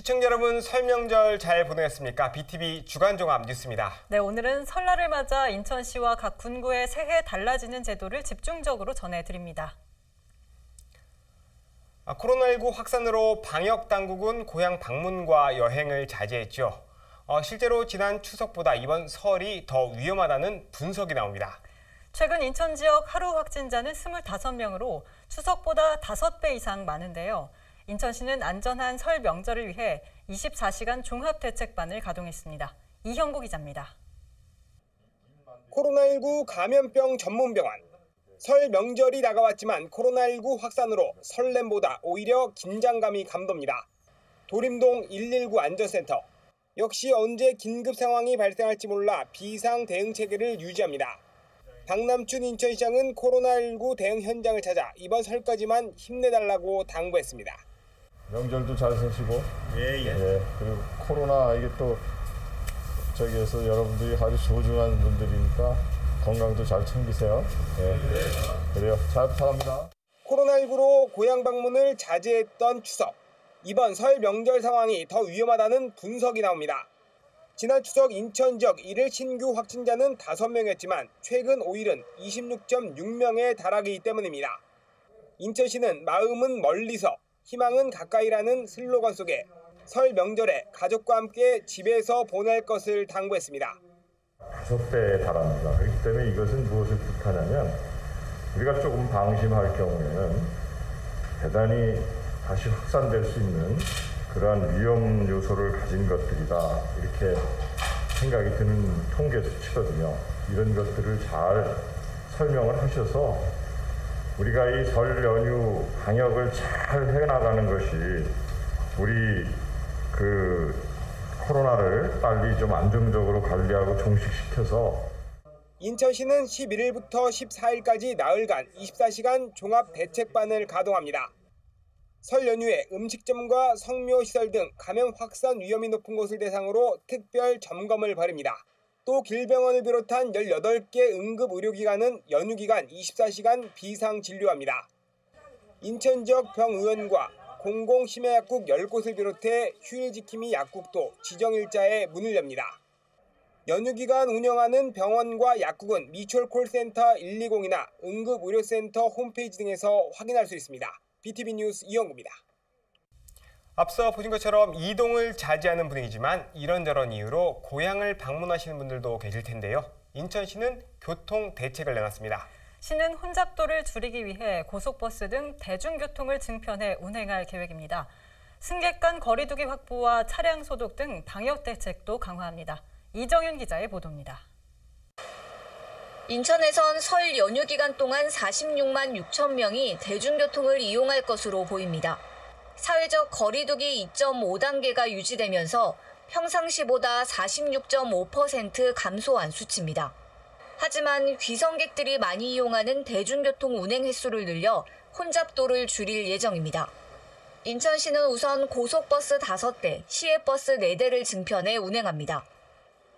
시청자 여러분, 설 명절 잘 보내셨습니까? BTV 주간종합 뉴스입니다. 네, 오늘은 설날을 맞아 인천시와 각 군구의 새해 달라지는 제도를 집중적으로 전해드립니다. 코로나19 확산으로 방역당국은 고향 방문과 여행을 자제했죠. 실제로 지난 추석보다 이번 설이 더 위험하다는 분석이 나옵니다. 최근 인천 지역 하루 확진자는 25명으로 추석보다 5배 이상 많은데요. 인천시는 안전한 설 명절을 위해 24시간 종합대책반을 가동했습니다. 이형구 기자입니다. 코로나19 감염병 전문병원. 설 명절이 다가왔지만 코로나19 확산으로 설렘보다 오히려 긴장감이 감돕니다. 도림동 119 안전센터. 역시 언제 긴급 상황이 발생할지 몰라 비상 대응 체계를 유지합니다. 박남춘 인천시장은 코로나19 대응 현장을 찾아 이번 설까지만 힘내달라고 당부했습니다. 명절도 잘 쓰시고, 그리고 코로나 이게 또 저기에서 여러분들이 아주 소중한 분들이니까 건강도 잘 챙기세요. 그래요. 잘 부탁합니다. 코로나19로 고향 방문을 자제했던 추석. 이번 설 명절 상황이 더 위험하다는 분석이 나옵니다. 지난 추석 인천 지역 1일 신규 확진자는 5명이었지만 최근 5일은 26.6명에 달하기 때문입니다. 인천시는 마음은 멀리서 희망은 가까이라는 슬로건 속에 설 명절에 가족과 함께 집에서 보낼 것을 당부했습니다. 5배에 달합니다. 그렇기 때문에 이것은 무엇을 뜻하냐면 우리가 조금 방심할 경우에는 대단히 다시 확산될 수 있는 그러한 위험 요소를 가진 것들이다, 이렇게 생각이 드는 통계 수치거든요. 이런 것들을 잘 설명을 하셔서 우리가 이 설 연휴 방역을 잘 해나가는 것이 우리 코로나를 빨리 좀 안정적으로 관리하고 종식시켜서. 인천시는 11일부터 14일까지 나흘간 24시간 종합대책반을 가동합니다. 설 연휴에 음식점과 성묘시설 등 감염 확산 위험이 높은 곳을 대상으로 특별 점검을 벌입니다. 또 길병원을 비롯한 18개 응급의료기관은 연휴 기간 24시간 비상진료합니다. 인천 지역 병의원과 공공심야약국 10곳을 비롯해 휴일지킴이 약국도 지정일자에 문을 엽니다. 연휴 기간 운영하는 병원과 약국은 미추홀 콜센터 120이나 응급의료센터 홈페이지 등에서 확인할 수 있습니다. BTV 뉴스 이형구입니다. 앞서 보신 것처럼 이동을 자제하는 분위기지만 이런저런 이유로 고향을 방문하시는 분들도 계실 텐데요. 인천시는 교통 대책을 내놨습니다. 시는 혼잡도를 줄이기 위해 고속버스 등 대중교통을 증편해 운행할 계획입니다. 승객 간 거리 두기 확보와 차량 소독 등 방역 대책도 강화합니다. 이정윤 기자의 보도입니다. 인천에선 설 연휴 기간 동안 46만 6천 명이 대중교통을 이용할 것으로 보입니다. 사회적 거리 두기 2.5단계가 유지되면서 평상시보다 46.5% 감소한 수치입니다. 하지만 귀성객들이 많이 이용하는 대중교통 운행 횟수를 늘려 혼잡도를 줄일 예정입니다. 인천시는 우선 고속버스 5대, 시외버스 4대를 증편해 운행합니다.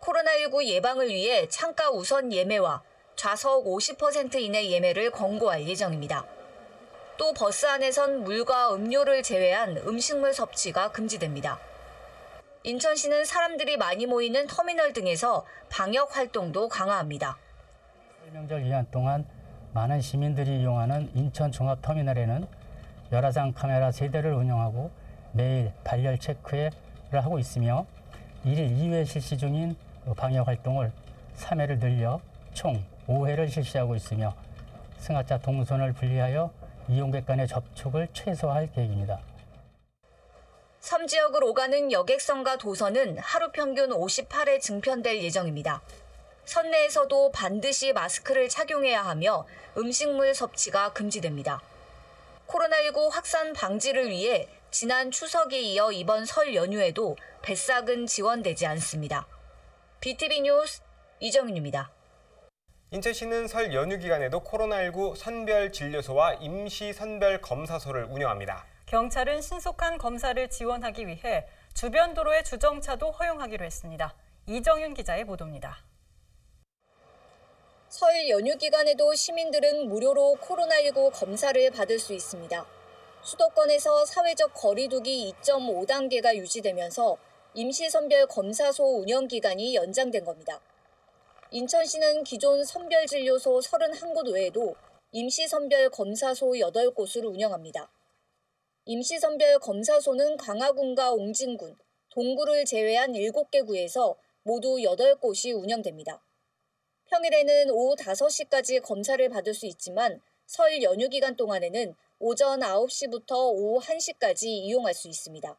코로나19 예방을 위해 창가 우선 예매와 좌석 50% 이내 예매를 권고할 예정입니다. 또 버스 안에선 물과 음료를 제외한 음식물 섭취가 금지됩니다. 인천시는 사람들이 많이 모이는 터미널 등에서 방역 활동도 강화합니다. 명절 기간 동안 많은 시민들이 이용하는 인천 종합터미널에는 열화상 카메라 3대를 운영하고 매일 발열 체크를 하고 있으며 1일 2회 실시 중인 방역 활동을 3회를 늘려 총 5회를 실시하고 있으며 승하차 동선을 분리하여 이용객 간의 접촉을 최소화할 계획입니다. 섬지역을 오가는 여객선과 도선은 하루 평균 58회 증편될 예정입니다. 선내에서도 반드시 마스크를 착용해야 하며 음식물 섭취가 금지됩니다. 코로나19 확산 방지를 위해 지난 추석에 이어 이번 설 연휴에도 배싹은 지원되지 않습니다. BTV 뉴스 이정윤입니다. 인천시는 설 연휴 기간에도 코로나19 선별진료소와 임시선별검사소를 운영합니다. 경찰은 신속한 검사를 지원하기 위해 주변 도로의 주정차도 허용하기로 했습니다. 이정윤 기자의 보도입니다. 설 연휴 기간에도 시민들은 무료로 코로나19 검사를 받을 수 있습니다. 수도권에서 사회적 거리두기 2.5단계가 유지되면서 임시선별검사소 운영기간이 연장된 겁니다. 인천시는 기존 선별진료소 31곳 외에도 임시선별검사소 8곳을 운영합니다. 임시선별검사소는 광화군과 옹진군, 동구를 제외한 7개 구에서 모두 8곳이 운영됩니다. 평일에는 오후 5시까지 검사를 받을 수 있지만 설 연휴 기간 동안에는 오전 9시부터 오후 1시까지 이용할 수 있습니다.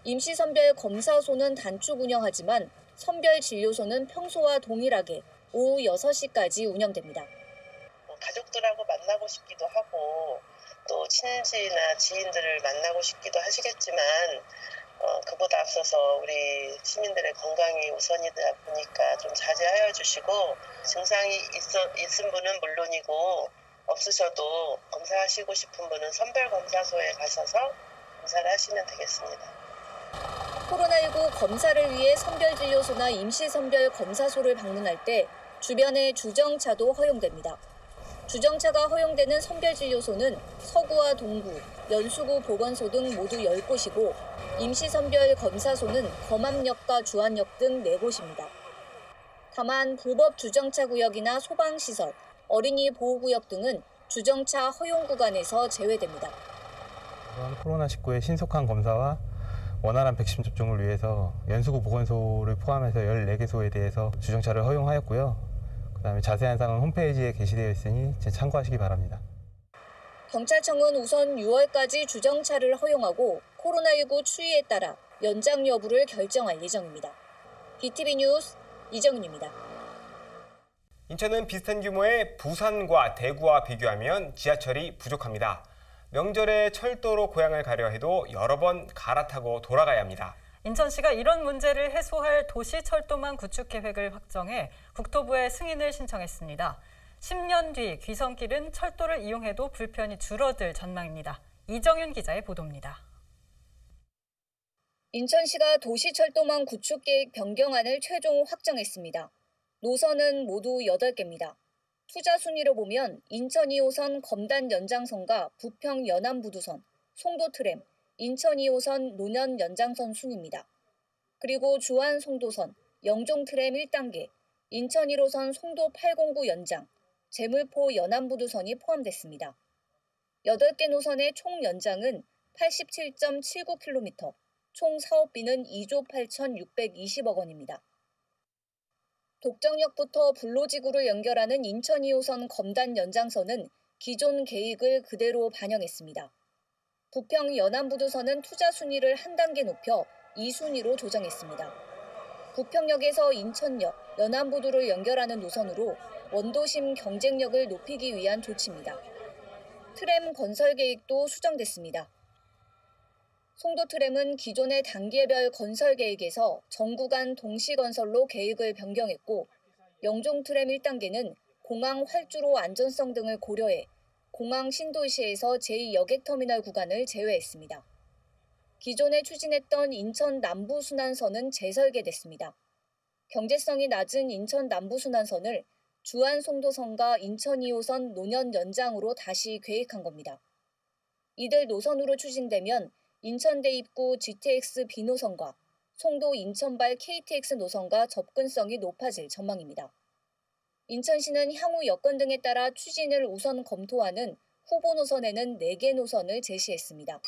임시선별검사소는 단축 운영하지만 선별진료소는 평소와 동일하게 오후 6시까지 운영됩니다. 가족들하고 만나고 싶기도 하고 또 친지나 지인들을 만나고 싶기도 하시겠지만 그보다 앞서서 우리 시민들의 건강이 우선이다 보니까 좀 자제하여 주시고 증상이 있은 분은 물론이고 없으셔도 검사하시고 싶은 분은 선별검사소에 가셔서 검사를 하시면 되겠습니다. 코로나19 검사를 위해 선별진료소나 임시선별검사소를 방문할 때 주변에 주정차도 허용됩니다. 주정차가 허용되는 선별진료소는 서구와 동구, 연수구 보건소 등 모두 10곳이고 임시선별검사소는 검암역과 주안역 등 4곳입니다. 다만 불법 주정차 구역이나 소방시설, 어린이 보호구역 등은 주정차 허용 구간에서 제외됩니다. 코로나19의 신속한 검사와 원활한 백신 접종을 위해서 연수구 보건소를 포함해서 14개소에 대해서 주정차를 허용하였고요. 그다음에 자세한 사항은 홈페이지에 게시되어 있으니 참고하시기 바랍니다. 경찰청은 우선 6월까지 주정차를 허용하고 코로나19 추이에 따라 연장 여부를 결정할 예정입니다. BTV 뉴스 이정윤입니다. 인천은 비슷한 규모의 부산과 대구와 비교하면 지하철이 부족합니다. 명절에 철도로 고향을 가려 해도 여러 번 갈아타고 돌아가야 합니다. 인천시가 이런 문제를 해소할 도시철도망 구축 계획을 확정해 국토부에 승인을 신청했습니다. 10년 뒤 귀성길은 철도를 이용해도 불편이 줄어들 전망입니다. 이정윤 기자의 보도입니다. 인천시가 도시철도망 구축 계획 변경안을 최종 확정했습니다. 노선은 모두 8개입니다. 투자 순위로 보면 인천 2호선 검단 연장선과 부평 연안부두선, 송도 트램, 인천 2호선 노년 연장선 순입니다. 그리고 주안 송도선, 영종 트램 1단계, 인천 1호선 송도 809 연장, 제물포 연안부두선이 포함됐습니다. 8개 노선의 총 연장은 87.79km, 총 사업비는 2조 8,620억 원입니다. 독정역부터 불로지구를 연결하는 인천 2호선 검단 연장선은 기존 계획을 그대로 반영했습니다. 부평 연안부두선은 투자 순위를 한 단계 높여 2순위로 조정했습니다. 부평역에서 인천역, 연안부두를 연결하는 노선으로 원도심 경쟁력을 높이기 위한 조치입니다. 트램 건설 계획도 수정됐습니다. 송도 트램은 기존의 단계별 건설 계획에서 전 구간 동시 건설로 계획을 변경했고 영종 트램 1단계는 공항 활주로 안전성 등을 고려해 공항 신도시에서 제2여객터미널 구간을 제외했습니다. 기존에 추진했던 인천 남부순환선은 재설계됐습니다. 경제성이 낮은 인천 남부순환선을 주안 송도선과 인천 2호선 노년 연장으로 다시 계획한 겁니다. 이들 노선으로 추진되면 인천대 입구 GTX B노선과 송도 인천발 KTX 노선과 접근성이 높아질 전망입니다. 인천시는 향후 여건 등에 따라 추진을 우선 검토하는 후보 노선에는 4개 노선을 제시했습니다.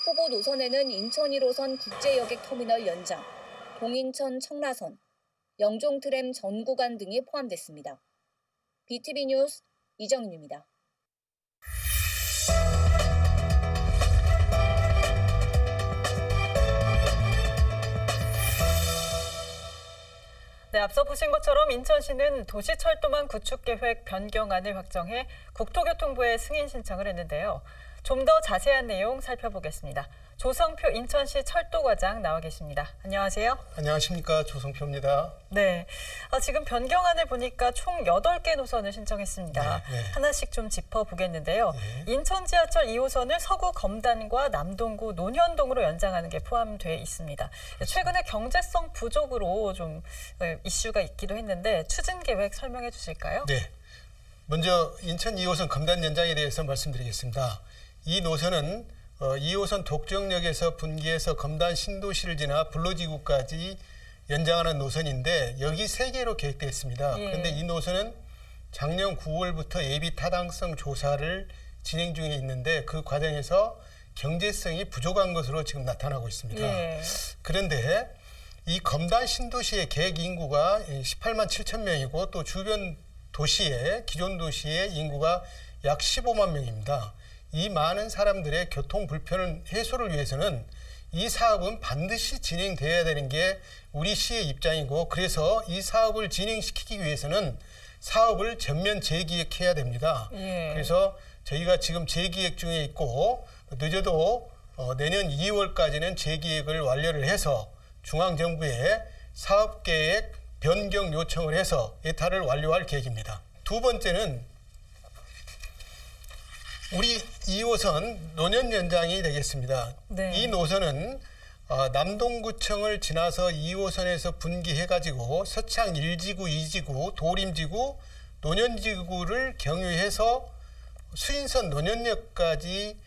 후보 노선에는 인천 1호선 국제여객터미널 연장, 동인천 청라선, 영종 트램 전 구간 등이 포함됐습니다. BTV 뉴스 이정윤입니다. 네, 앞서 보신 것처럼 인천시는 도시철도망 구축계획 변경안을 확정해 국토교통부에 승인 신청을 했는데요. 좀 더 자세한 내용 살펴보겠습니다. 조성표 인천시 철도과장 나와 계십니다. 안녕하세요. 안녕하십니까. 조성표입니다. 네, 지금 변경안을 보니까 총 8개 노선을 신청했습니다. 네. 하나씩 좀 짚어보겠는데요. 네. 인천 지하철 2호선을 서구 검단과 남동구 논현동으로 연장하는 게 포함되어 있습니다. 최근에 경제성 부족으로 좀 이슈가 있기도 했는데 추진 계획 설명해 주실까요? 네. 먼저 인천 2호선 검단 연장에 대해서 말씀드리겠습니다. 이 노선은 2호선 독정역에서 분기해서 검단 신도시를 지나 불로지구까지 연장하는 노선인데 여기 3개로 계획되어 있습니다. 예. 그런데 이 노선은 작년 9월부터 예비 타당성 조사를 진행 중에 있는데 그 과정에서 경제성이 부족한 것으로 지금 나타나고 있습니다. 예. 그런데 이 검단 신도시의 계획 인구가 18만 7천 명이고 또 주변 도시의 기존 도시의 인구가 약 15만 명입니다. 이 많은 사람들의 교통 불편 해소를 위해서는 이 사업은 반드시 진행돼야 되는 게 우리 시의 입장이고 그래서 이 사업을 진행시키기 위해서는 사업을 전면 재기획해야 됩니다. 예. 그래서 저희가 지금 재기획 중에 있고 늦어도 내년 2월까지는 재기획을 완료를 해서 중앙정부에 사업계획 변경 요청을 해서 예타를 완료할 계획입니다. 두 번째는 우리 2호선 노년 연장이 되겠습니다. 네. 이 노선은 남동구청을 지나서 2호선에서 분기해가지고 서창 1지구, 2지구, 도림지구, 노년지구를 경유해서 수인선 노년역까지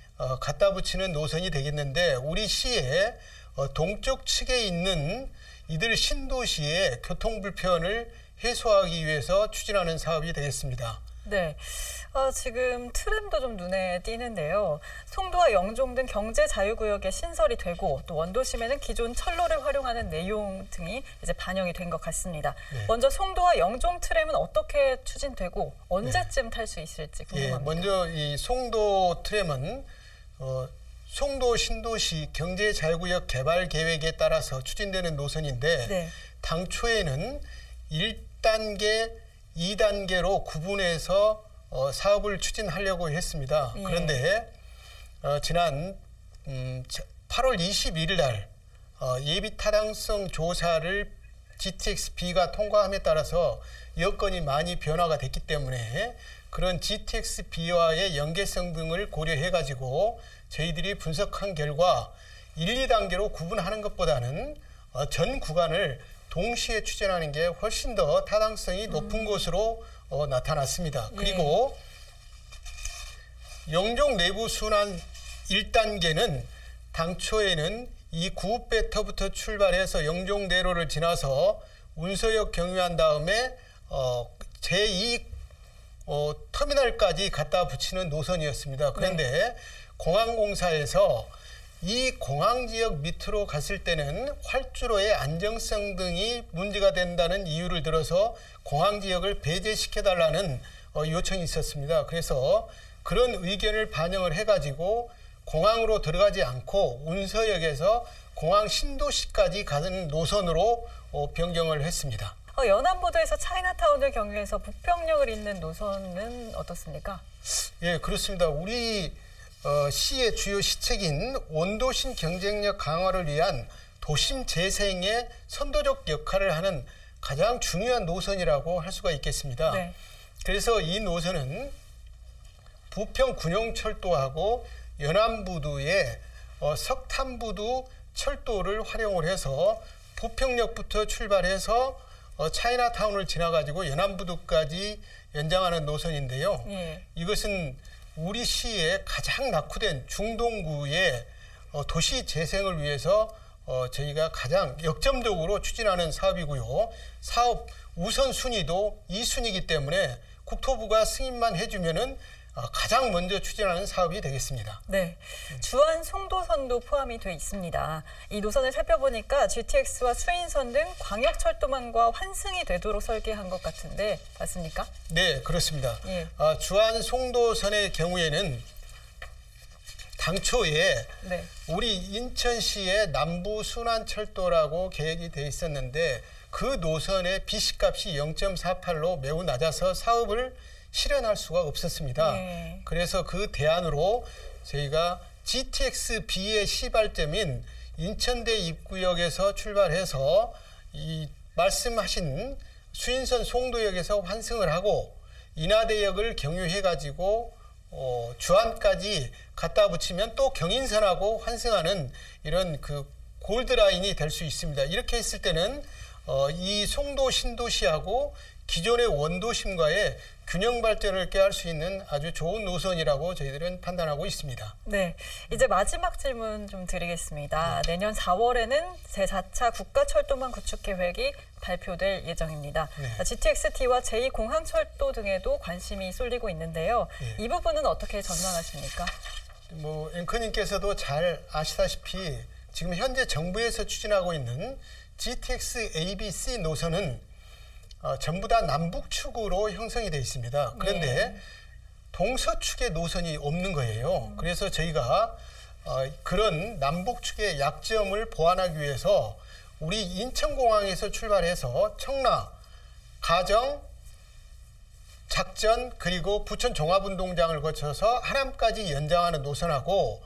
갖다 붙이는 노선이 되겠는데 우리 시의 동쪽 측에 있는 이들 신도시의 교통 불편을 해소하기 위해서 추진하는 사업이 되겠습니다. 네. 지금 트램도 좀 눈에 띄는데요. 송도와 영종 등 경제 자유구역에 신설이 되고 또 원도심에는 기존 철로를 활용하는 내용 등이 이제 반영이 된 것 같습니다. 네. 먼저 송도와 영종 트램은 어떻게 추진되고 언제쯤 탈 수 있을지 궁금합니다. 먼저 이 송도 트램은 송도 신도시 경제 자유구역 개발 계획에 따라서 추진되는 노선인데 네. 당초에는 1단계, 2단계로 구분해서 사업을 추진하려고 했습니다. 예. 그런데 지난 8월 21일 날 예비 타당성 조사를 GTX-B가 통과함에 따라서 여건이 많이 변화가 됐기 때문에 그런 GTX-B와의 연계성 등을 고려해가지고 저희들이 분석한 결과 1, 2단계로 구분하는 것보다는 전 구간을 동시에 추진하는 게 훨씬 더 타당성이 높은 것으로 나타났습니다. 예. 그리고 영종 내부 순환 1단계는 당초에는 이 구읍배터부터 출발해서 영종대로를 지나서 운서역 경유한 다음에 제2 터미널까지 갖다 붙이는 노선이었습니다. 그런데 네. 공항공사에서 이 공항지역 밑으로 갔을 때는 활주로의 안정성 등이 문제가 된다는 이유를 들어서 공항지역을 배제시켜달라는 요청이 있었습니다. 그래서 그런 의견을 반영을 해가지고 공항으로 들어가지 않고 운서역에서 공항 신도시까지 가는 노선으로 변경을 했습니다. 연안보도에서 차이나타운을 경유해서 북평역을 잇는 노선은 어떻습니까? 예, 그렇습니다. 우리 시의 주요 시책인 원도심 경쟁력 강화를 위한 도심 재생의 선도적 역할을 하는 가장 중요한 노선이라고 할 수가 있겠습니다. 네. 그래서 이 노선은 부평 군용철도하고 연안부두의 석탄부두 철도를 활용을 해서 부평역부터 출발해서 차이나타운을 지나가지고 연안부두까지 연장하는 노선인데요. 예. 이것은 우리 시의 가장 낙후된 중동구의 도시 재생을 위해서 저희가 가장 역점적으로 추진하는 사업이고요. 사업 우선순위도 2순위이기 때문에 국토부가 승인만 해주면은 가장 먼저 추진하는 사업이 되겠습니다. 네, 주안 송도선도 포함이 돼 있습니다. 이 노선을 살펴보니까 GTX와 수인선 등 광역철도망과 환승이 되도록 설계한 것 같은데 맞습니까? 네, 그렇습니다. 예. 주안 송도선의 경우에는 당초에 네. 우리 인천시의 남부순환철도라고 계획이 돼 있었는데 그 노선의 비시값이 0.48로 매우 낮아서 사업을 실현할 수가 없었습니다. 네. 그래서 그 대안으로 저희가 GTX-B의 시발점인 인천대 입구역에서 출발해서 이 말씀하신 수인선 송도역에서 환승을 하고 인하대역을 경유해가지고 주안까지 갖다 붙이면 또 경인선하고 환승하는 이런 그 골드라인이 될 수 있습니다. 이렇게 했을 때는 이 송도 신도시하고 기존의 원도심과의 균형 발전을 꾀할 수 있는 아주 좋은 노선이라고 저희들은 판단하고 있습니다. 네, 이제 마지막 질문 좀 드리겠습니다. 내년 4월에는 제4차 국가철도망 구축 계획이 발표될 예정입니다. 네. GTX-T와 제2공항철도 등에도 관심이 쏠리고 있는데요. 네. 이 부분은 어떻게 전망하십니까? 앵커님께서도 잘 아시다시피 지금 현재 정부에서 추진하고 있는 GTX ABC 노선은 전부 다 남북축으로 형성이 되어 있습니다. 그런데 동서축의 노선이 없는 거예요. 그래서 저희가 그런 남북축의 약점을 보완하기 위해서 우리 인천공항에서 출발해서 청라, 가정, 작전 그리고 부천 종합운동장을 거쳐서 하남까지 연장하는 노선하고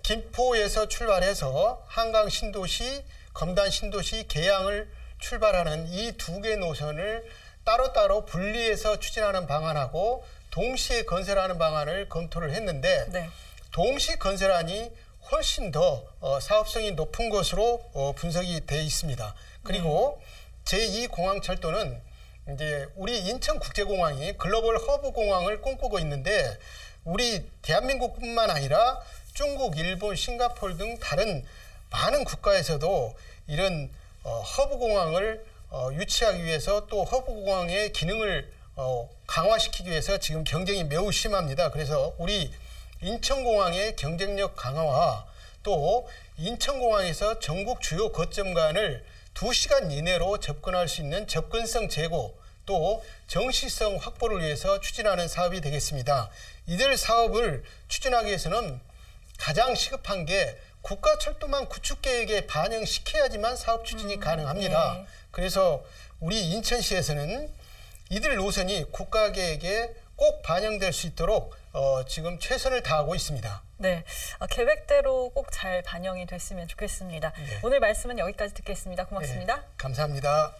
김포에서 출발해서 한강 신도시, 검단 신도시, 계양을 출발하는 이 두 개 노선을 따로따로 분리해서 추진하는 방안하고 동시에 건설하는 방안을 검토를 했는데 네. 동시 건설안이 훨씬 더 사업성이 높은 것으로 분석이 돼 있습니다. 그리고 제2공항철도는 이제 우리 인천국제공항이 글로벌 허브 공항을 꿈꾸고 있는데 우리 대한민국뿐만 아니라 중국, 일본, 싱가포르 등 다른 많은 국가에서도 이런 허브 공항을 유치하기 위해서 또 허브 공항의 기능을 강화시키기 위해서 지금 경쟁이 매우 심합니다. 그래서 우리 인천공항의 경쟁력 강화와 또 인천공항에서 전국 주요 거점 간을 2시간 이내로 접근할 수 있는 접근성 제고 또 정시성 확보를 위해서 추진하는 사업이 되겠습니다. 이들 사업을 추진하기 위해서는 가장 시급한 게 국가철도망 구축계획에 반영시켜야지만 사업 추진이 가능합니다. 네. 그래서 우리 인천시에서는 이들 노선이 국가계획에 꼭 반영될 수 있도록 지금 최선을 다하고 있습니다. 네, 계획대로 꼭 잘 반영이 됐으면 좋겠습니다. 네. 오늘 말씀은 여기까지 듣겠습니다. 고맙습니다. 네, 감사합니다.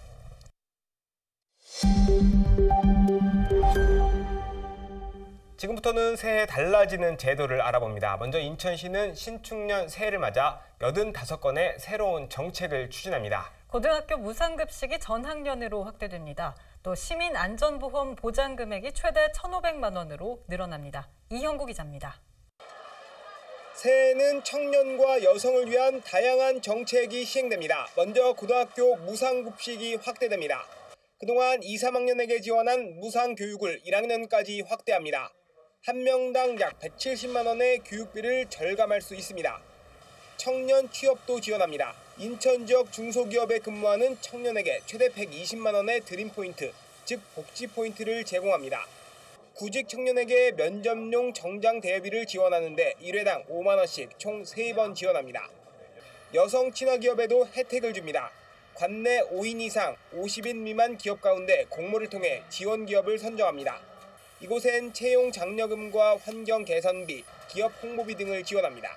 지금부터는 새해 달라지는 제도를 알아봅니다. 먼저 인천시는 신축년 새해를 맞아 85건의 새로운 정책을 추진합니다. 고등학교 무상급식이 전학년으로 확대됩니다. 또 시민안전보험 보장 금액이 최대 1,500만 원으로 늘어납니다. 이형구 기자입니다. 새해에는 청년과 여성을 위한 다양한 정책이 시행됩니다. 먼저 고등학교 무상급식이 확대됩니다. 그동안 2, 3학년에게 지원한 무상교육을 1학년까지 확대합니다. 한 명당 약 170만 원의 교육비를 절감할 수 있습니다. 청년 취업도 지원합니다. 인천 지역 중소기업에 근무하는 청년에게 최대 120만 원의 드림포인트, 즉 복지포인트를 제공합니다. 구직 청년에게 면접용 정장 대여비를 지원하는데 1회당 5만 원씩 총 3번 지원합니다. 여성 친화기업에도 혜택을 줍니다. 관내 5인 이상 50인 미만 기업 가운데 공모를 통해 지원 기업을 선정합니다. 이곳엔 채용 장려금과 환경 개선비, 기업 홍보비 등을 지원합니다.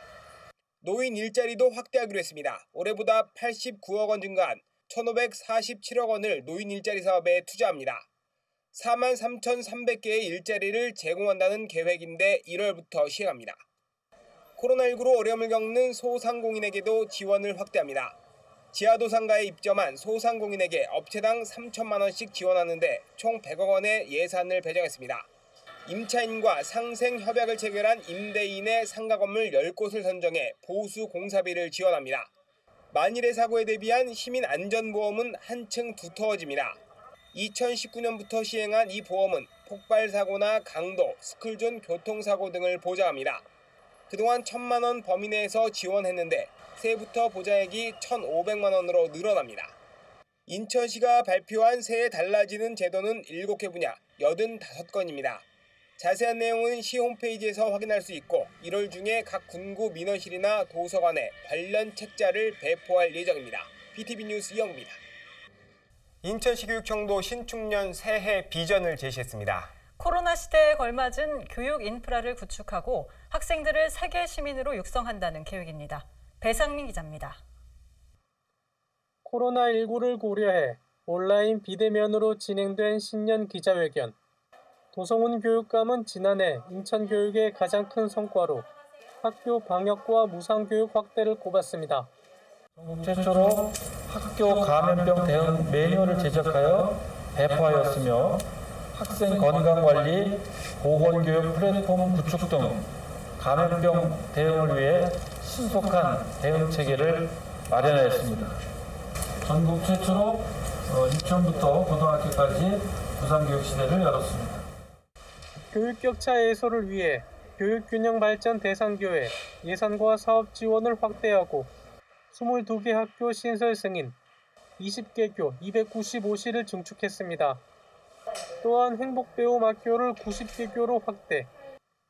노인 일자리도 확대하기로 했습니다. 올해보다 89억 원 증가한 1,547억 원을 노인 일자리 사업에 투자합니다. 43,300개의 일자리를 제공한다는 계획인데 1월부터 시행합니다. 코로나19로 어려움을 겪는 소상공인에게도 지원을 확대합니다. 지하도상가에 입점한 소상공인에게 업체당 3천만 원씩 지원하는데 총 100억 원의 예산을 배정했습니다. 임차인과 상생협약을 체결한 임대인의 상가 건물 10곳을 선정해 보수 공사비를 지원합니다. 만일의 사고에 대비한 시민안전보험은 한층 두터워집니다. 2019년부터 시행한 이 보험은 폭발사고나 강도, 스쿨존 교통사고 등을 보장합니다. 그동안 1,000만 원 범위 내에서 지원했는데 새해부터 보장액이 1,500만 원으로 늘어납니다. 인천시가 발표한 새해 달라지는 제도는 7개 분야 85건입니다. 자세한 내용은 시 홈페이지에서 확인할 수 있고 1월 중에 각 군구 민원실이나 도서관에 관련 책자를 배포할 예정입니다. BTV 뉴스 이영구입니다. 인천시교육청도 신축년 새해 비전을 제시했습니다. 코로나 시대에 걸맞은 교육 인프라를 구축하고 학생들을 세계 시민으로 육성한다는 계획입니다. 배상민 기자입니다. 코로나19를 고려해 온라인 비대면으로 진행된 신년 기자회견. 도성훈 교육감은 지난해 인천교육의 가장 큰 성과로 학교 방역과 무상교육 확대를 꼽았습니다. 전국 최초로 학교 감염병 대응 매뉴얼을 제작하여 배포하였으며 학생 건강관리, 보건교육 플랫폼 구축 등 감염병 대응을 위해 신속한 대응 체계를 마련하였습니다. 전국 최초로 유치원부터 고등학교까지 부산교육시대를 열었습니다. 교육격차 해소를 위해 교육균형발전 대상교회 예산과 사업 지원을 확대하고 22개 학교 신설 승인, 20개교 295시를 증축했습니다. 또한 행복배움학교를 90개교로 확대,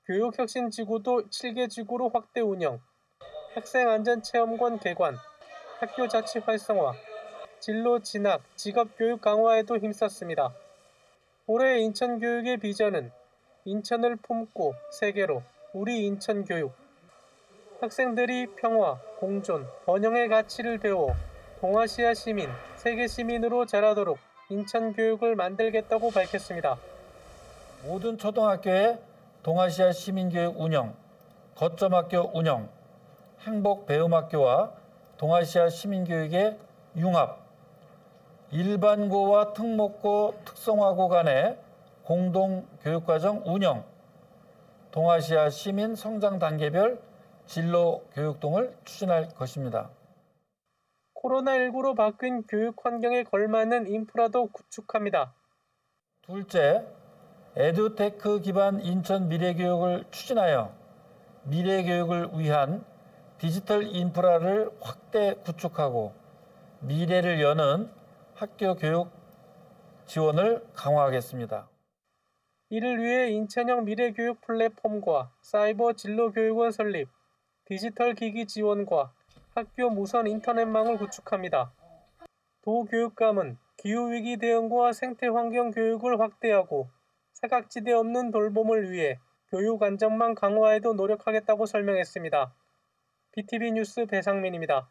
교육혁신지구도 7개 지구로 확대 운영, 학생안전체험관 개관, 학교 자치 활성화, 진로 진학, 직업교육 강화에도 힘썼습니다. 올해 인천교육의 비전은 인천을 품고 세계로 우리 인천교육. 학생들이 평화, 공존, 번영의 가치를 배워 동아시아 시민, 세계 시민으로 자라도록 인천교육을 만들겠다고 밝혔습니다. 모든 초등학교의 동아시아 시민교육 운영, 거점학교 운영, 행복배움학교와 동아시아 시민교육의 융합, 일반고와 특목고, 특성화고 간의 공동교육과정 운영, 동아시아 시민 성장 단계별 진로 교육 등을 추진할 것입니다. 코로나19로 바뀐 교육 환경에 걸맞는 인프라도 구축합니다. 둘째, 에듀테크 기반 인천 미래교육을 추진하여 미래교육을 위한 디지털 인프라를 확대 구축하고 미래를 여는 학교 교육 지원을 강화하겠습니다. 이를 위해 인천형 미래교육 플랫폼과 사이버 진로교육원 설립, 디지털 기기 지원과 학교 무선 인터넷망을 구축합니다. 도교육감은 기후위기 대응과 생태환경 교육을 확대하고 사각지대 없는 돌봄을 위해 교육 안전망 강화에도 노력하겠다고 설명했습니다. BTV 뉴스 배상민입니다.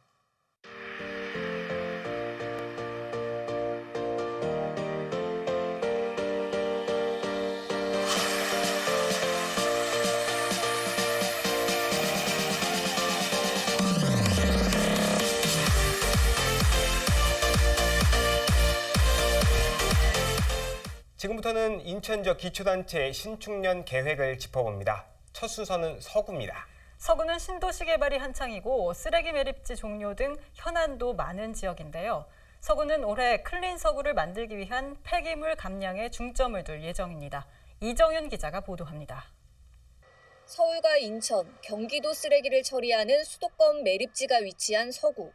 지금부터는 인천 지역 기초단체 신축년 계획을 짚어봅니다. 첫 순서는 서구입니다. 서구는 신도시 개발이 한창이고 쓰레기 매립지 종료 등 현안도 많은 지역인데요. 서구는 올해 클린 서구를 만들기 위한 폐기물 감량에 중점을 둘 예정입니다. 이정윤 기자가 보도합니다. 서울과 인천, 경기도 쓰레기를 처리하는 수도권 매립지가 위치한 서구.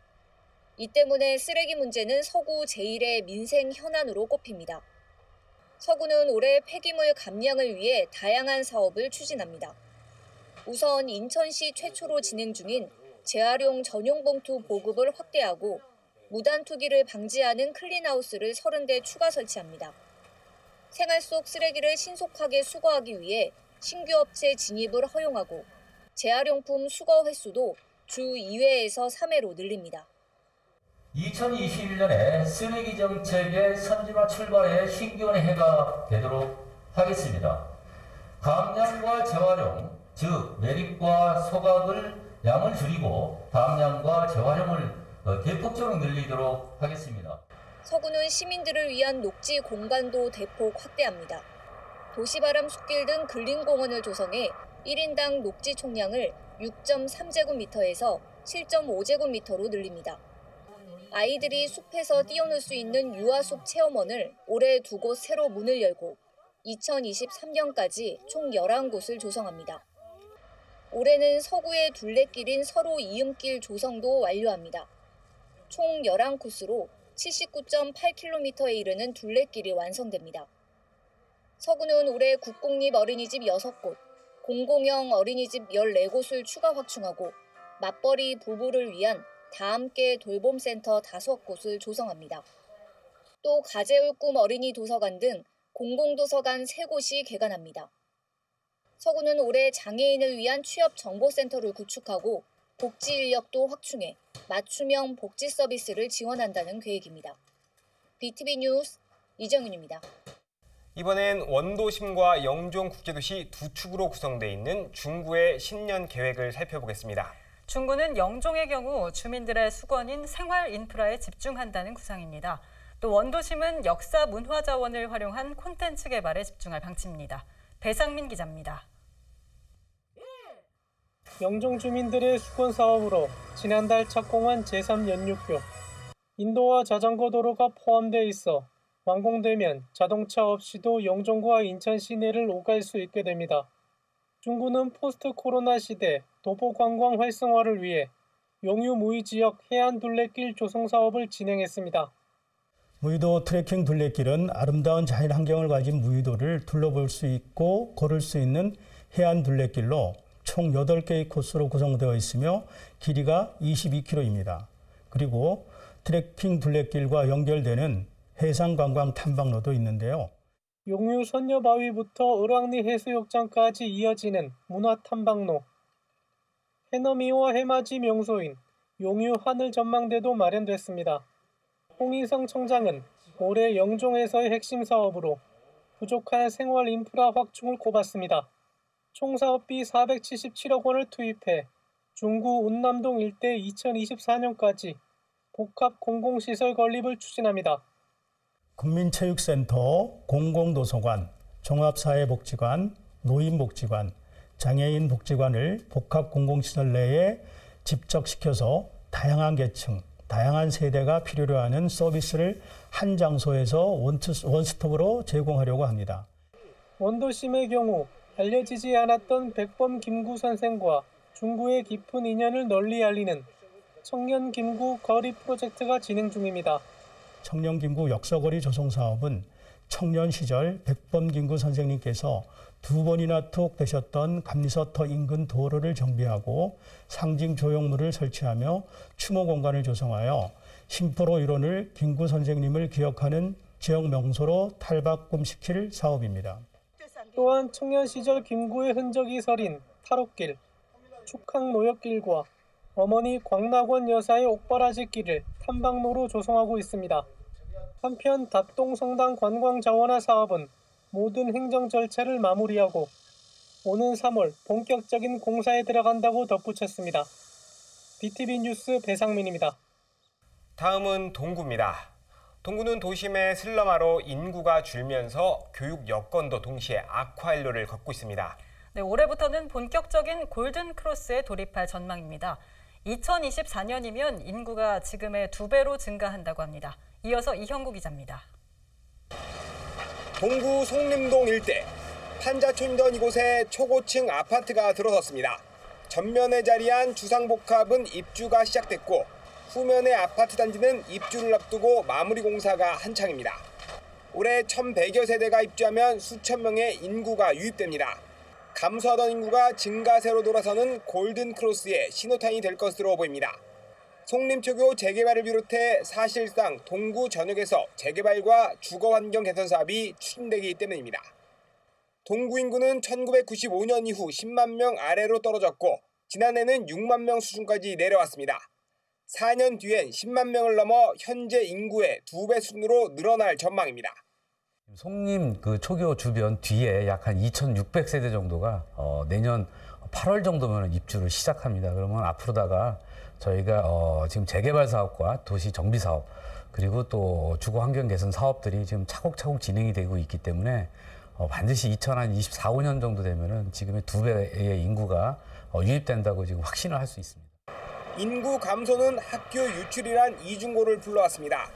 이 때문에 쓰레기 문제는 서구 제1의 민생 현안으로 꼽힙니다. 서구는 올해 폐기물 감량을 위해 다양한 사업을 추진합니다. 우선 인천시 최초로 진행 중인 재활용 전용 봉투 보급을 확대하고 무단 투기를 방지하는 클린하우스를 30대 추가 설치합니다. 생활 속 쓰레기를 신속하게 수거하기 위해 신규 업체 진입을 허용하고 재활용품 수거 횟수도 주 2회에서 3회로 늘립니다. 2021년에 쓰레기 정책의 선진화 출발의 신기한 해가 되도록 하겠습니다. 감량과 재활용, 즉 매립과 소각을 양을 줄이고 감량과 재활용을 대폭적으로 늘리도록 하겠습니다. 서구는 시민들을 위한 녹지 공간도 대폭 확대합니다. 도시바람 숲길 등 근린공원을 조성해 1인당 녹지 총량을 6.3제곱미터에서 7.5제곱미터로 늘립니다. 아이들이 숲에서 뛰어놀 수 있는 유아숲 체험원을 올해 2곳 새로 문을 열고 2023년까지 총 11곳을 조성합니다. 올해는 서구의 둘레길인 서로 이음길 조성도 완료합니다. 총 11코스로 79.8km에 이르는 둘레길이 완성됩니다. 서구는 올해 국공립 어린이집 6곳, 공공형 어린이집 14곳을 추가 확충하고 맞벌이 부부를 위한 다함께 돌봄센터 5곳을 조성합니다. 또 가재울 꿈 어린이 도서관 등 공공도서관 3곳이 개관합니다. 서구는 올해 장애인을 위한 취업정보센터를 구축하고 복지 인력도 확충해 맞춤형 복지 서비스를 지원한다는 계획입니다. BTV 뉴스 이정윤입니다. 이번엔 원도심과 영종국제도시 두 축으로 구성되어 있는 중구의 신년 계획을 살펴보겠습니다. 중구는 영종의 경우 주민들의 수건인 생활 인프라에 집중한다는 구상입니다. 또 원도심은 역사 문화 자원을 활용한 콘텐츠 개발에 집중할 방침입니다. 배상민 기자입니다. 영종 주민들의 수건 사업으로 지난달 착공한 제3연륙교. 인도와 자전거 도로가 포함돼 있어 완공되면 자동차 없이도 영종과 인천 시내를 오갈 수 있게 됩니다. 중구는 포스트 코로나 시대 도보 관광 활성화를 위해 용유 무의 지역 해안 둘레길 조성 사업을 진행했습니다. 무의도 트레킹 둘레길은 아름다운 자연 환경을 가진 무의도를 둘러볼 수 있고 걸을 수 있는 해안 둘레길로 총 8개의 코스로 구성되어 있으며 길이가 22km입니다. 그리고 트레킹 둘레길과 연결되는 해상관광 탐방로도 있는데요. 용유 선녀바위부터 을왕리 해수욕장까지 이어지는 문화탐방로, 해넘이와 해맞이 명소인 용유 하늘전망대도 마련됐습니다. 홍인성 청장은 올해 영종에서의 핵심 사업으로 부족한 생활 인프라 확충을 꼽았습니다. 총 사업비 477억 원을 투입해 중구 운남동 일대 2024년까지 복합 공공시설 건립을 추진합니다. 국민체육센터, 공공도서관, 종합사회복지관, 노인복지관, 장애인복지관을 복합공공시설 내에 집적시켜서 다양한 계층, 다양한 세대가 필요로 하는 서비스를 한 장소에서 원스톱으로 제공하려고 합니다. 원도심의 경우 알려지지 않았던 백범 김구 선생과 중구의 깊은 인연을 널리 알리는 청년 김구 거리 프로젝트가 진행 중입니다. 청년 김구 역사거리 조성 사업은 청년 시절 백범 김구 선생님께서 2번이나 투옥되셨던 감리서터 인근 도로를 정비하고 상징 조형물을 설치하며 추모 공간을 조성하여 심포로 일원을 김구 선생님을 기억하는 지역 명소로 탈바꿈시킬 사업입니다. 또한 청년 시절 김구의 흔적이 서린 탈옥길, 축항노역길과 어머니 광락원 여사의 옥바라지길을 탐방로로 조성하고 있습니다. 한편 답동성당 관광자원화 사업은 모든 행정 절차를 마무리하고 오는 3월 본격적인 공사에 들어간다고 덧붙였습니다. BTV 뉴스 배상민입니다. 다음은 동구입니다. 동구는 도심의 슬럼화로 인구가 줄면서 교육 여건도 동시에 악화일로를 걷고 있습니다. 네, 올해부터는 본격적인 골든 크로스에 돌입할 전망입니다. 2024년이면 인구가 지금의 2배로 증가한다고 합니다. 이어서 이형구 기자입니다. 동구 송림동 일대 판자촌이던 이곳에 초고층 아파트가 들어섰습니다. 전면에 자리한 주상복합은 입주가 시작됐고 후면의 아파트 단지는 입주를 앞두고 마무리 공사가 한창입니다. 올해 1,100여 세대가 입주하면 수천 명의 인구가 유입됩니다. 감소하던 인구가 증가세로 돌아서는 골든 크로스의 신호탄이 될 것으로 보입니다. 송림초교 재개발을 비롯해 사실상 동구 전역에서 재개발과 주거환경 개선 사업이 추진되기 때문입니다. 동구 인구는 1995년 이후 10만 명 아래로 떨어졌고 지난해는 6만 명 수준까지 내려왔습니다. 4년 뒤엔 10만 명을 넘어 현재 인구의 2배 수준으로 늘어날 전망입니다. 송림 초교 주변 뒤에 약 한 2,600세대 정도가 내년 8월 정도면 입주를 시작합니다. 그러면 앞으로다가 저희가 지금 재개발 사업과 도시 정비 사업 그리고 또 주거 환경 개선 사업들이 지금 차곡차곡 진행이 되고 있기 때문에 반드시 2024, 5년 정도 되면은 지금의 2배의 인구가 유입된다고 지금 확신을 할 수 있습니다. 인구 감소는 학교 유출이란 이중고를 불러왔습니다.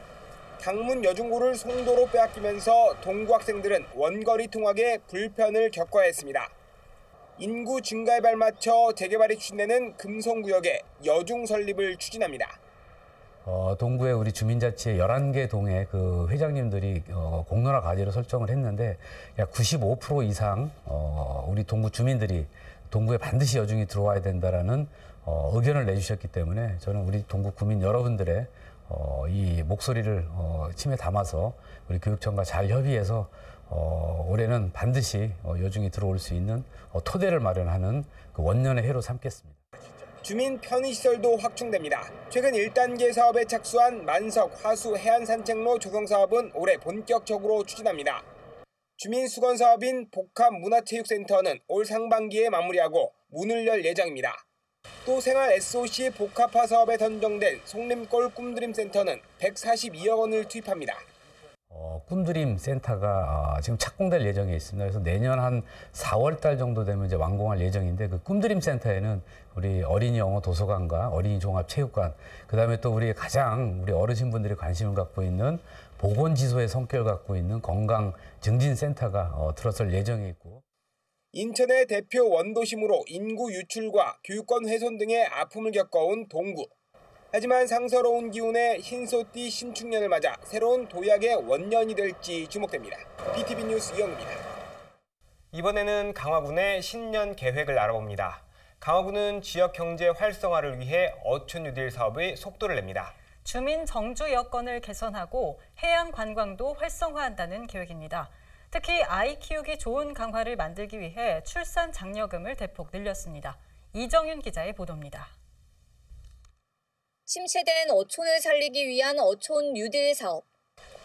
당문 여중고를 송도로 빼앗기면서 동구 학생들은 원거리 통학에 불편을 겪어야 했습니다. 인구 증가에 발맞춰 재개발이 추진되는 금송구역에 여중 설립을 추진합니다. 동구의 우리 주민자치의 11개 동의 그 회장님들이 공론화 과제로 설정을 했는데 약 95% 이상 우리 동구 주민들이 동구에 반드시 여중이 들어와야 된다라는 의견을 내주셨기 때문에 저는 우리 동구 구민 여러분들의 이 목소리를 침에 담아서 우리 교육청과 잘 협의해서 올해는 반드시 여중이 들어올 수 있는 토대를 마련하는 그 원년의 해로 삼겠습니다. 주민 편의시설도 확충됩니다. 최근 1단계 사업에 착수한 만석 하수 해안산책로 조성 사업은 올해 본격적으로 추진합니다. 주민 수건 사업인 복합문화체육센터는 올 상반기에 마무리하고 문을 열 예정입니다. 또 생활 SOC 복합화 사업에 선정된 송림골 꿈드림센터는 142억 원을 투입합니다. 꿈드림 센터가 지금 착공될 예정에 있습니다. 그래서 내년 한 4월 달 정도 되면 이제 완공할 예정인데 그 꿈드림 센터에는 우리 어린이 영어 도서관과 어린이 종합 체육관, 그다음에 또 우리 가장 우리 어르신분들이 관심을 갖고 있는 보건지소의 성격을 갖고 있는 건강 증진 센터가 들어설 예정에 있고. 인천의 대표 원도심으로 인구 유출과 교육권 훼손 등의 아픔을 겪어온 동구. 하지만 상서로운 기운의 흰소띠 신축년을 맞아 새로운 도약의 원년이 될지 주목됩니다. BTV 뉴스 이영입니다. 이번에는 강화군의 신년 계획을 알아봅니다. 강화군은 지역 경제 활성화를 위해 어촌 뉴딜 사업의 속도를 냅니다. 주민 정주 여건을 개선하고 해양 관광도 활성화한다는 계획입니다. 특히 아이 키우기 좋은 강화를 만들기 위해 출산 장려금을 대폭 늘렸습니다. 이정윤 기자의 보도입니다. 침체된 어촌을 살리기 위한 어촌 뉴딜 사업.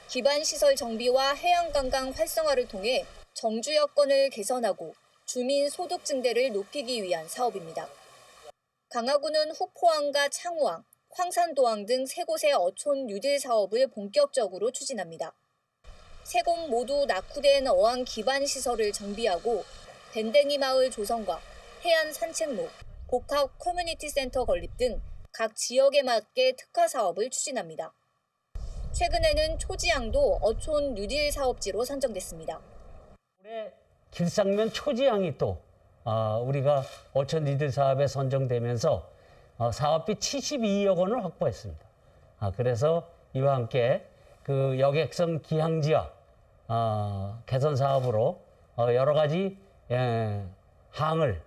기반시설 정비와 해양관광 활성화를 통해 정주 여건을 개선하고 주민 소득 증대를 높이기 위한 사업입니다. 강화군은 후포항과 창우항, 황산도항 등 세 곳의 어촌 뉴딜 사업을 본격적으로 추진합니다. 세 곳 모두 낙후된 어항 기반시설을 정비하고 밴댕이 마을 조성과 해안 산책로, 복합 커뮤니티 센터 건립 등 각 지역에 맞게 특화 사업을 추진합니다. 최근에는 초지항도 어촌 뉴딜 사업지로 선정됐습니다. 올해 길상면 초지항이 또 우리가 어촌 뉴딜 사업에 선정되면서 사업비 72억 원을 확보했습니다. 그래서 이와 함께 그 여객선 기항 지역 개선 사업으로 여러 가지 항을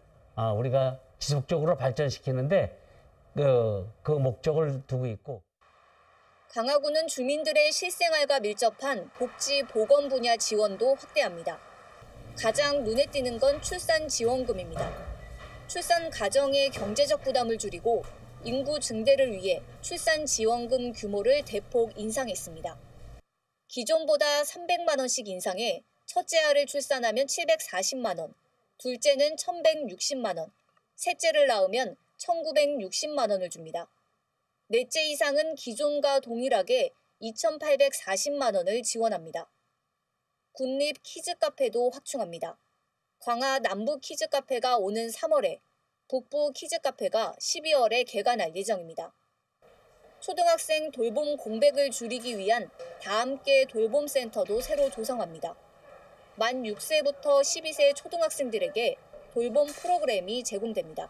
우리가 지속적으로 발전시키는데 그 목적을 두고 있고. 강화군은 주민들의 실생활과 밀접한 복지 보건 분야 지원도 확대합니다. 가장 눈에 띄는 건 출산 지원금입니다. 출산 가정의 경제적 부담을 줄이고 인구 증대를 위해 출산 지원금 규모를 대폭 인상했습니다. 기존보다 300만 원씩 인상해 첫째 아를 출산하면 740만 원, 둘째는 1,160만 원, 셋째를 낳으면 1,960만 원을 줍니다. 넷째 이상은 기존과 동일하게 2,840만 원을 지원합니다. 군립 키즈카페도 확충합니다. 광화 남부 키즈카페가 오는 3월에, 북부 키즈카페가 12월에 개관할 예정입니다. 초등학생 돌봄 공백을 줄이기 위한 다함께 돌봄센터도 새로 조성합니다. 만 6세부터 12세 초등학생들에게 돌봄 프로그램이 제공됩니다.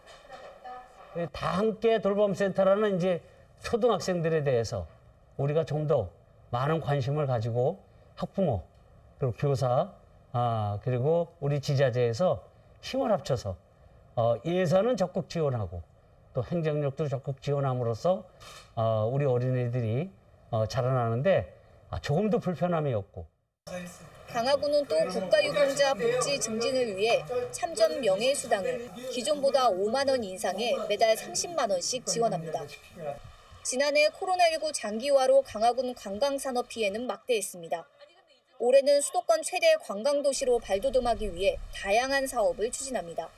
다함께 돌봄센터라는 이제 초등학생들에 대해서 우리가 좀 더 많은 관심을 가지고 학부모, 그리고 교사, 그리고 우리 지자체에서 힘을 합쳐서 예산은 적극 지원하고 또 행정력도 적극 지원함으로써 우리 어린이들이 자라나는데 조금도 불편함이 없고. 강화군은 또 국가유공자 복지 증진을 위해 참전 명예수당을 기존보다 5만 원 인상해 매달 30만 원씩 지원합니다. 지난해 코로나19 장기화로 강화군 관광산업 피해는 막대했습니다. 올해는 수도권 최대 관광도시로 발돋움하기 위해 다양한 사업을 추진합니다.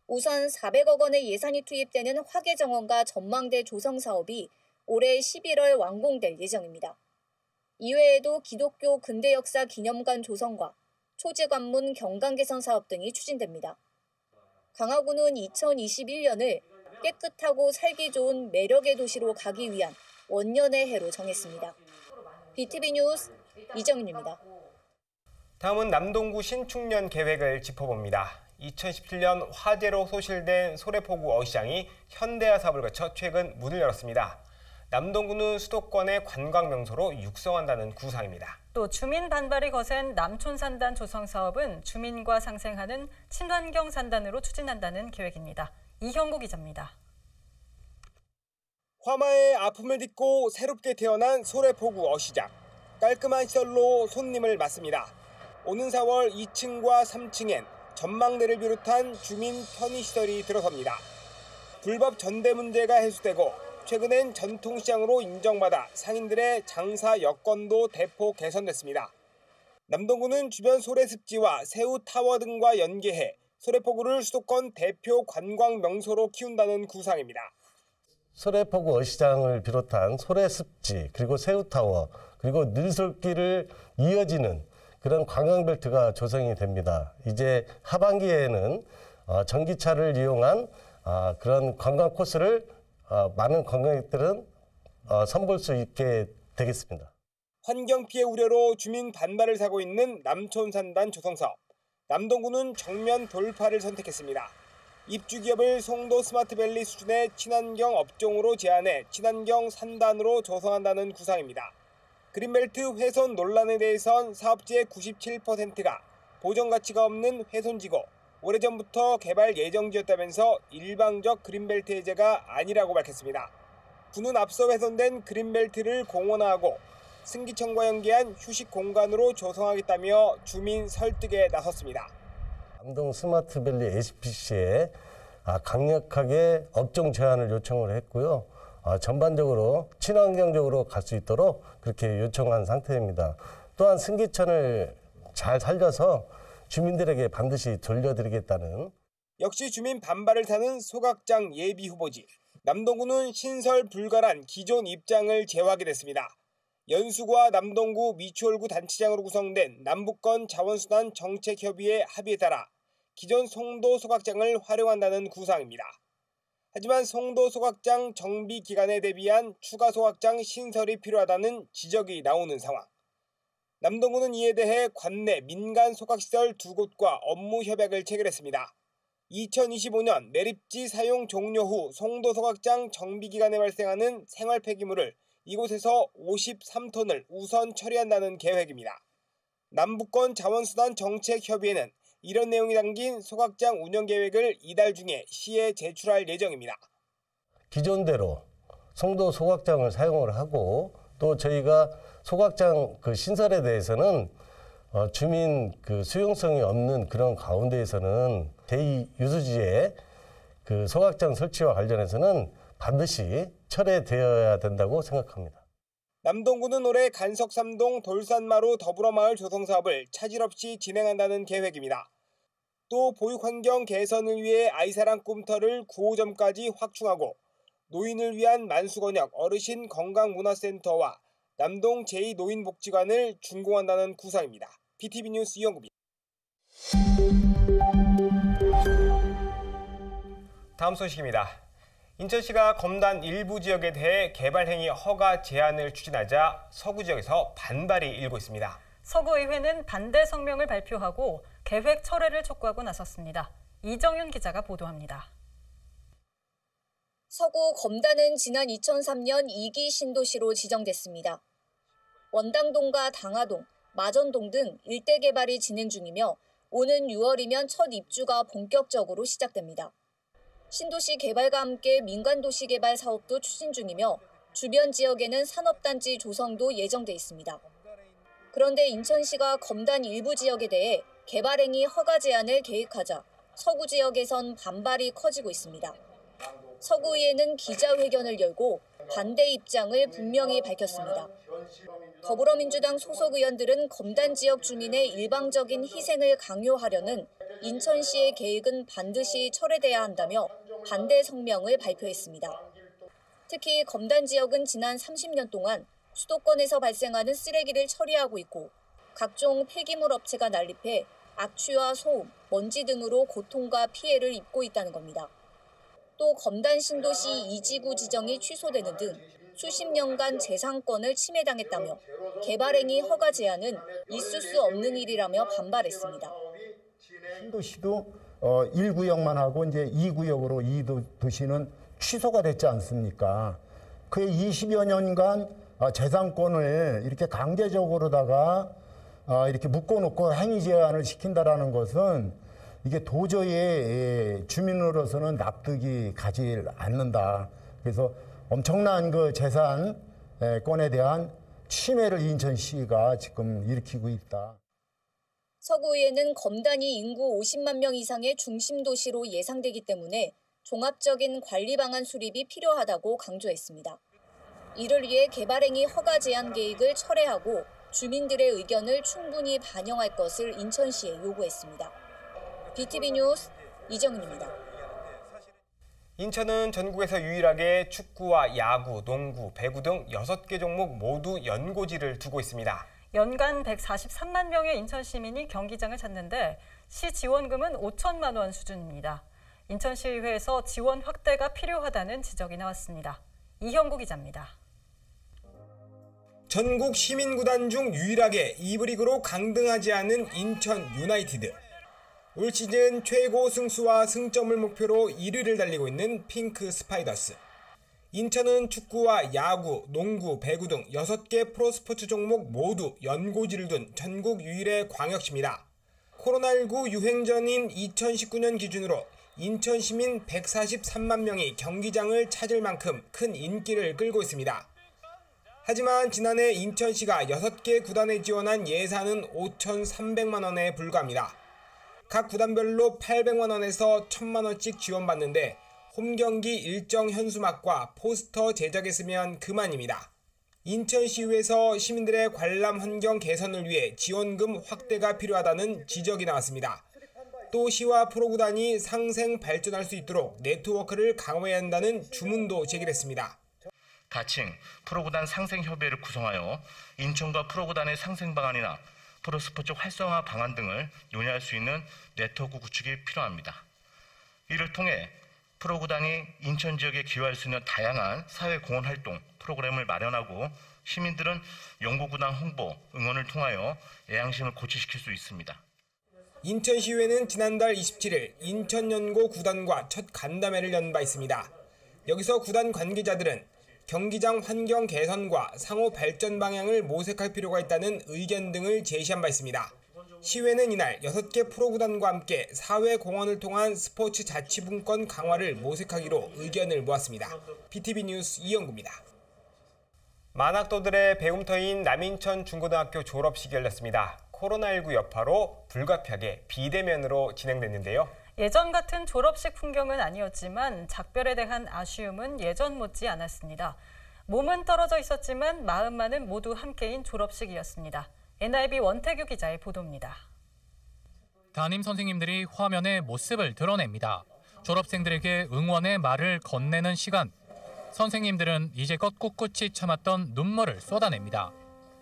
우선 400억 원의 예산이 투입되는 화계정원과 전망대 조성 사업이 올해 11월 완공될 예정입니다. 이외에도 기독교 근대역사 기념관 조성과 초지관문 경관 개선 사업 등이 추진됩니다. 강화군은 2021년을 깨끗하고 살기 좋은 매력의 도시로 가기 위한 원년의 해로 정했습니다. BTV 뉴스 이정윤입니다. 다음은 남동구 신축년 계획을 짚어봅니다. 2017년 화재로 소실된 소래포구 어시장이 현대화 사업을 거쳐 최근 문을 열었습니다. 남동구는 수도권의 관광 명소로 육성한다는 구상입니다. 또 주민 반발이 거센 남촌산단 조성 사업은 주민과 상생하는 친환경 산단으로 추진한다는 계획입니다. 이형구 기자입니다. 화마의 아픔을 딛고 새롭게 태어난 소래포구 어시장. 깔끔한 시설로 손님을 맞습니다. 오는 4월 2층과 3층엔 전망대를 비롯한 주민 편의시설이 들어섭니다. 불법 전대 문제가 해소되고 최근엔 전통시장으로 인정받아 상인들의 장사 여건도 대폭 개선됐습니다. 남동구는 주변 소래습지와 새우타워 등과 연계해 소래포구를 수도권 대표 관광 명소로 키운다는 구상입니다. 소래포구 어시장을 비롯한 소래습지, 그리고 새우타워, 그리고 늘솔길을 이어지는 그런 관광벨트가 조성이 됩니다. 이제 하반기에는 전기차를 이용한 그런 관광 코스를 많은 관광객들은 선볼 수 있게 되겠습니다. 환경 피해 우려로 주민 반발을 사고 있는 남촌산단 조성사업. 남동구는 정면 돌파를 선택했습니다. 입주기업을 송도 스마트밸리 수준의 친환경 업종으로 제안해 친환경 산단으로 조성한다는 구상입니다. 그린벨트 훼손 논란에 대해선 사업주의 97%가 보전 가치가 없는 훼손지고 오래전부터 개발 예정지였다면서 일방적 그린벨트 해제가 아니라고 밝혔습니다. 구는 앞서 훼손된 그린벨트를 공원화하고 승기청과 연계한 휴식 공간으로 조성하겠다며 주민 설득에 나섰습니다. 남동 스마트밸리 SPC에 강력하게 업종 제한을 요청을 했고요. 전반적으로 친환경적으로 갈 수 있도록 그렇게 요청한 상태입니다. 또한 승기천을 잘 살려서 주민들에게 반드시 돌려드리겠다는. 역시 주민 반발을 사는 소각장 예비 후보지. 남동구는 신설 불가란 기존 입장을 제어하게 됐습니다. 연수구와 남동구 미추홀구 단체장으로 구성된 남북권 자원순환 정책협의회 합의에 따라 기존 송도 소각장을 활용한다는 구상입니다. 하지만 송도 소각장 정비 기간에 대비한 추가 소각장 신설이 필요하다는 지적이 나오는 상황. 남동구는 이에 대해 관내 민간 소각시설 2곳과 업무 협약을 체결했습니다. 2025년 매립지 사용 종료 후 송도 소각장 정비 기간에 발생하는 생활 폐기물을 이곳에서 53톤을 우선 처리한다는 계획입니다. 남북권 자원순환 정책협의회는 이런 내용이 담긴 소각장 운영 계획을 이달 중에 시에 제출할 예정입니다. 기존대로 송도 소각장을 사용을 하고 또 저희가 소각장 신설에 대해서는 주민 수용성이 없는 그런 가운데에서는 제2유수지에 소각장 설치와 관련해서는 반드시 철회되어야 된다고 생각합니다. 남동구는 올해 간석삼동 돌산마루 더불어마을 조성 사업을 차질 없이 진행한다는 계획입니다. 또 보육환경 개선을 위해 아이사랑 꿈터를 9호점까지 확충하고 노인을 위한 만수건역 어르신 건강문화센터와 남동 제2노인복지관을 준공한다는 구상입니다. BTV 뉴스 이영구입니다. 다음 소식입니다. 인천시가 검단 일부 지역에 대해 개발 행위 허가 제한을 추진하자 서구 지역에서 반발이 일고 있습니다. 서구의회는 반대 성명을 발표하고 계획 철회를 촉구하고 나섰습니다. 이정윤 기자가 보도합니다. 서구 검단은 지난 2003년 2기 신도시로 지정됐습니다. 원당동과 당하동, 마전동 등 일대 개발이 진행 중이며 오는 6월이면 첫 입주가 본격적으로 시작됩니다. 신도시 개발과 함께 민간도시 개발 사업도 추진 중이며 주변 지역에는 산업단지 조성도 예정돼 있습니다. 그런데 인천시가 검단 일부 지역에 대해 개발행위 허가 제한을 계획하자 서구 지역에선 반발이 커지고 있습니다. 서구의회는 기자회견을 열고 반대 입장을 분명히 밝혔습니다. 더불어민주당 소속 의원들은 검단 지역 주민의 일방적인 희생을 강요하려는 인천시의 계획은 반드시 철회돼야 한다며 반대 성명을 발표했습니다. 특히 검단 지역은 지난 30년 동안 수도권에서 발생하는 쓰레기를 처리하고 있고 각종 폐기물 업체가 난립해 악취와 소음, 먼지 등으로 고통과 피해를 입고 있다는 겁니다. 또 검단 신도시 2지구 지정이 취소되는 등 수십 년간 재산권을 침해당했다며 개발행위 허가 제한은 있을 수 없는 일이라며 반발했습니다. 신도시도 1구역만 하고 이제 2구역으로 이 도시는 취소가 됐지 않습니까? 그 20여 년간 재산권을 이렇게 강제적으로다가 이렇게 묶어놓고 행위 제한을 시킨다라는 것은 이게 도저히 주민으로서는 납득이 가지 않는다. 그래서 엄청난 그 재산권에 대한 침해를 인천시가 지금 일으키고 있다. 서구의회는 검단이 인구 50만 명 이상의 중심 도시로 예상되기 때문에 종합적인 관리 방안 수립이 필요하다고 강조했습니다. 이를 위해 개발행위 허가 제한 계획을 철회하고 주민들의 의견을 충분히 반영할 것을 인천시에 요구했습니다. BTV 뉴스 이정은입니다. 인천은 전국에서 유일하게 축구와 야구, 농구, 배구 등 6개 종목 모두 연고지를 두고 있습니다. 연간 143만 명의 인천 시민이 경기장을 찾는데 시 지원금은 5천만 원 수준입니다. 인천시의회에서 지원 확대가 필요하다는 지적이 나왔습니다. 이형구 기자입니다. 전국 시민구단 중 유일하게 2부 리그로 강등하지 않은 인천 유나이티드. 올 시즌 최고 승수와 승점을 목표로 1위를 달리고 있는 핑크 스파이더스. 인천은 축구와 야구, 농구, 배구 등 6개 프로스포츠 종목 모두 연고지를 둔 전국 유일의 광역시입니다. 코로나19 유행 전인 2019년 기준으로 인천 시민 143만 명이 경기장을 찾을 만큼 큰 인기를 끌고 있습니다. 하지만 지난해 인천시가 6개 구단에 지원한 예산은 5,300만 원에 불과합니다. 각 구단별로 800만 원에서 1,000만 원씩 지원받는데 홈경기 일정 현수막과 포스터 제작했으면 그만입니다. 인천시의회에서 시민들의 관람 환경 개선을 위해 지원금 확대가 필요하다는 지적이 나왔습니다. 또 시와 프로구단이 상생 발전할 수 있도록 네트워크를 강화해야 한다는 주문도 제기했습니다. 가칭 프로구단 상생협의회를 구성하여 인천과 프로구단의 상생 방안이나 프로스포츠 활성화 방안 등을 논의할 수 있는 네트워크 구축이 필요합니다. 이를 통해 프로구단이 인천 지역에 기여할 수 있는 다양한 사회 공헌 활동 프로그램을 마련하고 시민들은 연고구단 홍보, 응원을 통하여 애양심을 고취시킬 수 있습니다. 인천시의회는 지난달 27일 인천연고 구단과 첫 간담회를 연 바 있습니다. 여기서 구단 관계자들은 경기장 환경 개선과 상호 발전 방향을 모색할 필요가 있다는 의견 등을 제시한 바 있습니다. 시의회는 이날 6개 프로구단과 함께 사회 공헌을 통한 스포츠 자치분권 강화를 모색하기로 의견을 모았습니다. BTV 뉴스 이영구입니다. 만학도들의 배움터인 남인천 중고등학교 졸업식이 열렸습니다. 코로나19 여파로 불가피하게 비대면으로 진행됐는데요. 예전 같은 졸업식 풍경은 아니었지만 작별에 대한 아쉬움은 예전 못지 않았습니다. 몸은 떨어져 있었지만 마음만은 모두 함께인 졸업식이었습니다. NIB 원태규 기자의 보도입니다. 담임 선생님들이 화면에 모습을 드러냅니다. 졸업생들에게 응원의 말을 건네는 시간. 선생님들은 이제껏 꿋꿋이 참았던 눈물을 쏟아냅니다.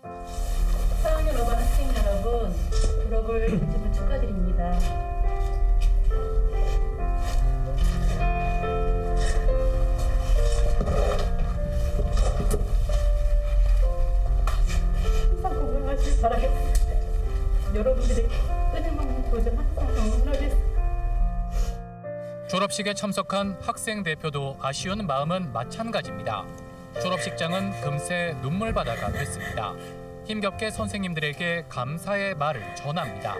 4학년 5반 학생 여러분, 졸업을 진심으로 축하드립니다. 항상 건강하시길 바라겠습니다. 여러분들의 끊임없는 도전 항상 응원하겠습니다. 졸업식에 참석한 학생 대표도 아쉬운 마음은 마찬가지입니다. 졸업식장은 금세 눈물바다가 됐습니다. 힘겹게 선생님들에게 감사의 말을 전합니다.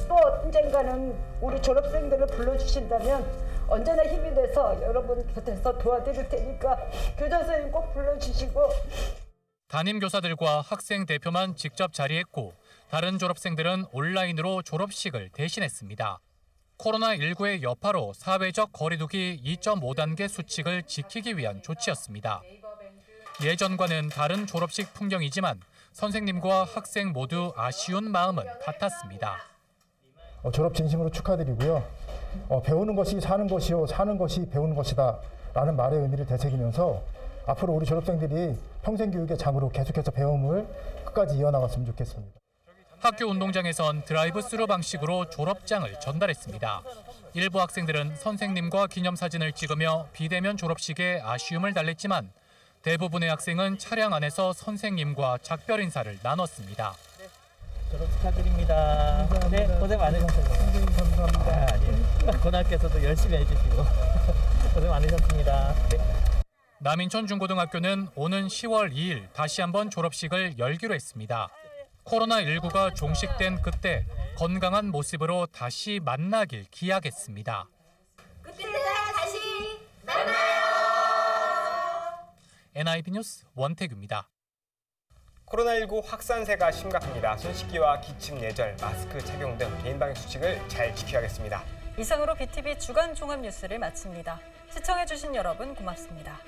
또 언젠가는 우리 졸업생들을 불러주신다면 언제나 힘이 돼서 여러분 곁에서 도와드릴 테니까 교장 선생님 꼭 불러주시고. 담임 교사들과 학생 대표만 직접 자리했고 다른 졸업생들은 온라인으로 졸업식을 대신했습니다. 코로나19의 여파로 사회적 거리두기 2.5단계 수칙을 지키기 위한 조치였습니다. 예전과는 다른 졸업식 풍경이지만 선생님과 학생 모두 아쉬운 마음은 같았습니다. 졸업 진심으로 축하드리고요. 배우는 것이 사는 것이요, 사는 것이 배우는 것이다 라는 말의 의미를 되새기면서 앞으로 우리 졸업생들이 평생교육의 장으로 계속해서 배움을 끝까지 이어나갔으면 좋겠습니다. 학교 운동장에선 드라이브스루 방식으로 졸업장을 전달했습니다. 일부 학생들은 선생님과 기념사진을 찍으며 비대면 졸업식에 아쉬움을 달랬지만 대부분의 학생은 차량 안에서 선생님과 작별 인사를 나눴습니다. 졸업 축하드립니다. 네, 고생 많으셨습니다. 선생님 감사합니다. 아니에요. 고등학교에서도 열심히 해주시고 고생 많으셨습니다. 네. 남인천 중고등학교는 오는 10월 2일 다시 한번 졸업식을 열기로 했습니다. 코로나19가 종식된 그때 건강한 모습으로 다시 만나길 기약했습니다. 그때 다시 만나요. NIB 뉴스 원태규입니다. 코로나19 확산세가 심각합니다. 손 씻기와 기침 예절, 마스크 착용 등 개인 방역 수칙을 잘 지켜야겠습니다. 이상으로 BTV 주간 종합 뉴스를 마칩니다. 시청해주신 여러분 고맙습니다.